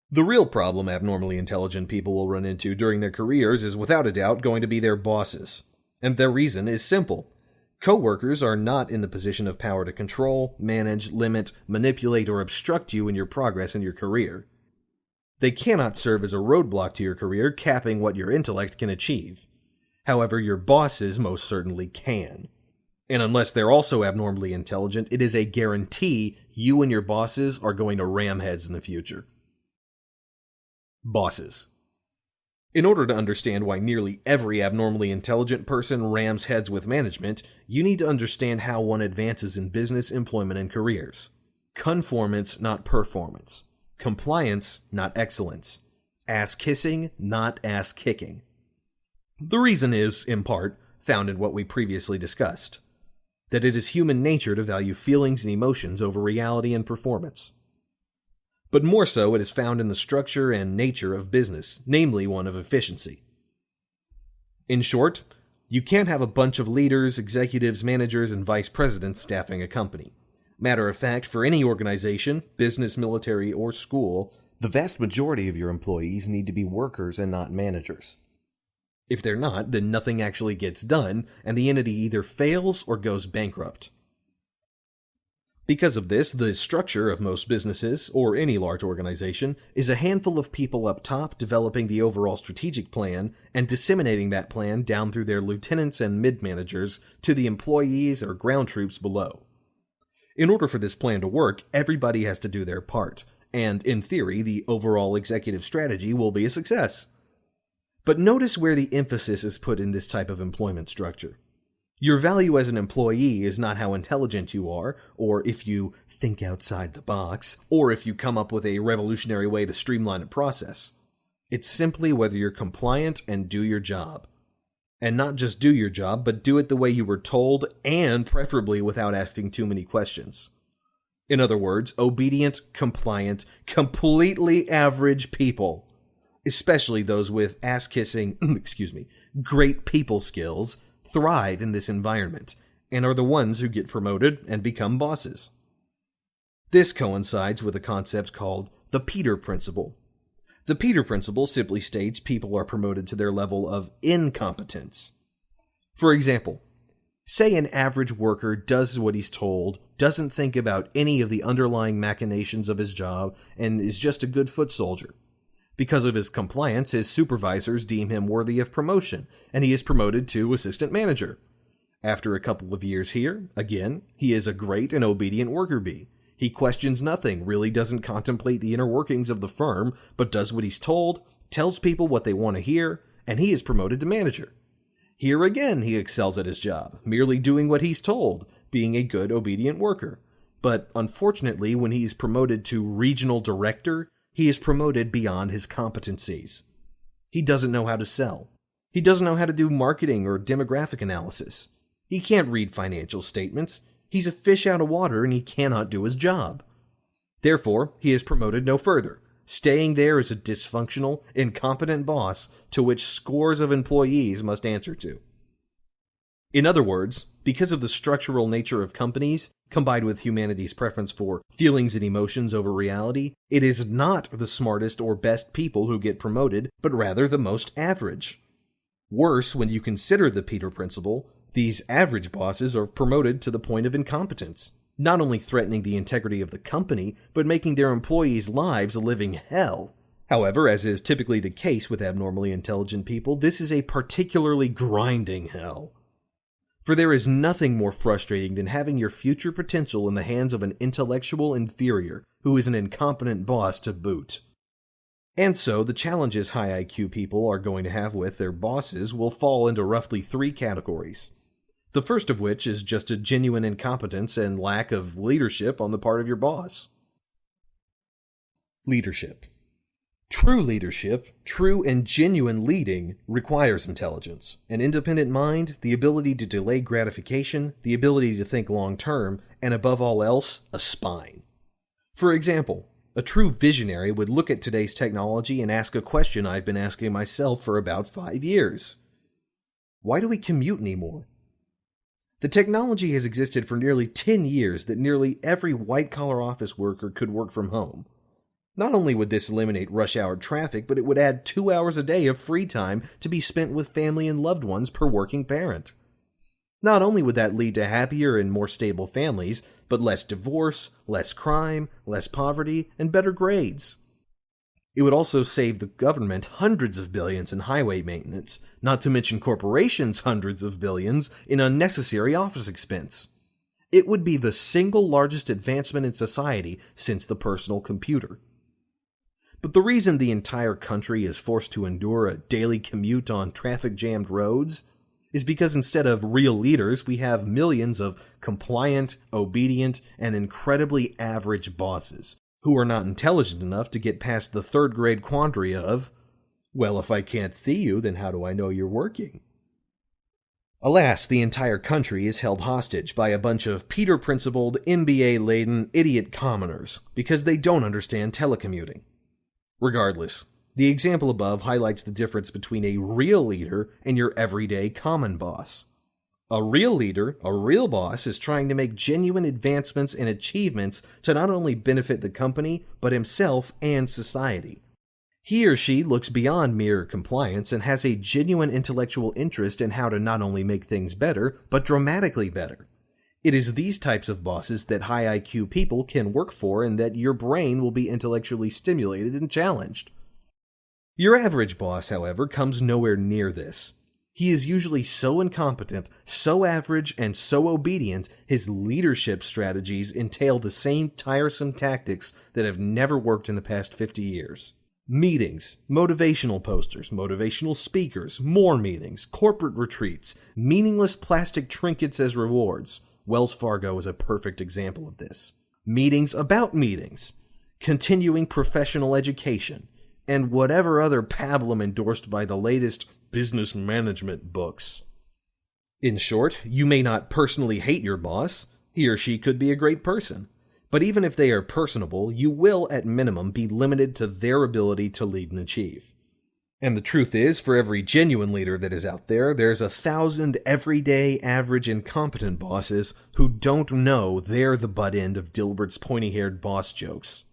The real problem abnormally intelligent people will run into during their careers is without a doubt going to be their bosses. And their reason is simple. Coworkers are not in the position of power to control, manage, limit, manipulate, or obstruct you in your progress in your career. They cannot serve as a roadblock to your career, capping what your intellect can achieve. However, your bosses most certainly can. And unless they're also abnormally intelligent, it is a guarantee you and your bosses are going to ram heads in the future. Bosses. In order to understand why nearly every abnormally intelligent person rams heads with management, you need to understand how one advances in business, employment, and careers. Conformance, not performance. Compliance, not excellence. Ass-kissing, not ass-kicking. The reason is, in part, found in what we previously discussed. That it is human nature to value feelings and emotions over reality and performance. But more so, it is found in the structure and nature of business, namely one of efficiency. In short, you can't have a bunch of leaders, executives, managers, and vice presidents staffing a company. Matter of fact, for any organization, business, military, or school, the vast majority of your employees need to be workers and not managers. If they're not, then nothing actually gets done, and the entity either fails or goes bankrupt. Because of this, the structure of most businesses, or any large organization, is a handful of people up top developing the overall strategic plan and disseminating that plan down through their lieutenants and mid-managers to the employees or ground troops below. In order for this plan to work, everybody has to do their part, and in theory, the overall executive strategy will be a success. But notice where the emphasis is put in this type of employment structure. Your value as an employee is not how intelligent you are, or if you think outside the box, or if you come up with a revolutionary way to streamline a process. It's simply whether you're compliant and do your job. And not just do your job, but do it the way you were told, and preferably without asking too many questions. In other words, obedient, compliant, completely average people, especially those with ass-kissing, great people skills, thrive in this environment, and are the ones who get promoted and become bosses. This coincides with a concept called the Peter Principle. The Peter Principle simply states people are promoted to their level of incompetence. For example, say an average worker does what he's told, doesn't think about any of the underlying machinations of his job, and is just a good foot soldier. Because of his compliance, his supervisors deem him worthy of promotion, and he is promoted to assistant manager. After a couple of years here, again, he is a great and obedient worker bee. He questions nothing, really doesn't contemplate the inner workings of the firm, but does what he's told, tells people what they want to hear, and he is promoted to manager. Here again, he excels at his job, merely doing what he's told, being a good, obedient worker. But unfortunately, when he's promoted to regional director, he is promoted beyond his competencies. He doesn't know how to sell. He doesn't know how to do marketing or demographic analysis. He can't read financial statements. He's a fish out of water and he cannot do his job. Therefore, he is promoted no further, staying there as a dysfunctional, incompetent boss to which scores of employees must answer to. In other words, because of the structural nature of companies, combined with humanity's preference for feelings and emotions over reality, it is not the smartest or best people who get promoted, but rather the most average. Worse, when you consider the Peter Principle, these average bosses are promoted to the point of incompetence, not only threatening the integrity of the company, but making their employees' lives a living hell. However, as is typically the case with abnormally intelligent people, this is a particularly grinding hell. For there is nothing more frustrating than having your future potential in the hands of an intellectual inferior who is an incompetent boss to boot. And so, the challenges high IQ people are going to have with their bosses will fall into roughly 3 categories. The first of which is just a genuine incompetence and lack of leadership on the part of your boss. Leadership. True leadership, true and genuine leading, requires intelligence, an independent mind, the ability to delay gratification, the ability to think long-term, and above all else, a spine. For example, a true visionary would look at today's technology and ask a question I've been asking myself for about 5 years. Why do we commute anymore? The technology has existed for nearly 10 years that nearly every white-collar office worker could work from home. Not only would this eliminate rush hour traffic, but it would add 2 hours a day of free time to be spent with family and loved ones per working parent. Not only would that lead to happier and more stable families, but less divorce, less crime, less poverty, and better grades. It would also save the government hundreds of billions in highway maintenance, not to mention corporations hundreds of billions in unnecessary office expense. It would be the single largest advancement in society since the personal computer. But the reason the entire country is forced to endure a daily commute on traffic-jammed roads is because instead of real leaders, we have millions of compliant, obedient, and incredibly average bosses who are not intelligent enough to get past the third-grade quandary of, well, if I can't see you, then how do I know you're working? Alas, the entire country is held hostage by a bunch of Peter-principled, MBA-laden idiot commoners because they don't understand telecommuting. Regardless, the example above highlights the difference between a real leader and your everyday common boss. A real leader, a real boss, is trying to make genuine advancements and achievements to not only benefit the company, but himself and society. He or she looks beyond mere compliance and has a genuine intellectual interest in how to not only make things better, but dramatically better. It is these types of bosses that high IQ people can work for and that your brain will be intellectually stimulated and challenged. Your average boss, however, comes nowhere near this. He is usually so incompetent, so average, and so obedient, his leadership strategies entail the same tiresome tactics that have never worked in the past 50 years. Meetings, motivational posters, motivational speakers, more meetings, corporate retreats, meaningless plastic trinkets as rewards. Wells Fargo is a perfect example of this. Meetings about meetings, continuing professional education, and whatever other pablum endorsed by the latest business management books. In short, you may not personally hate your boss. He or she could be a great person. But even if they are personable, you will, at minimum, be limited to their ability to lead and achieve. And the truth is, for every genuine leader that is out there, there's 1,000 everyday, average, incompetent bosses who don't know they're the butt end of Dilbert's pointy-haired boss jokes.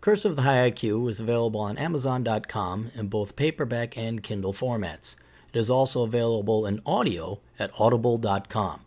Curse of the High IQ is available on Amazon.com in both paperback and Kindle formats. It is also available in audio at Audible.com.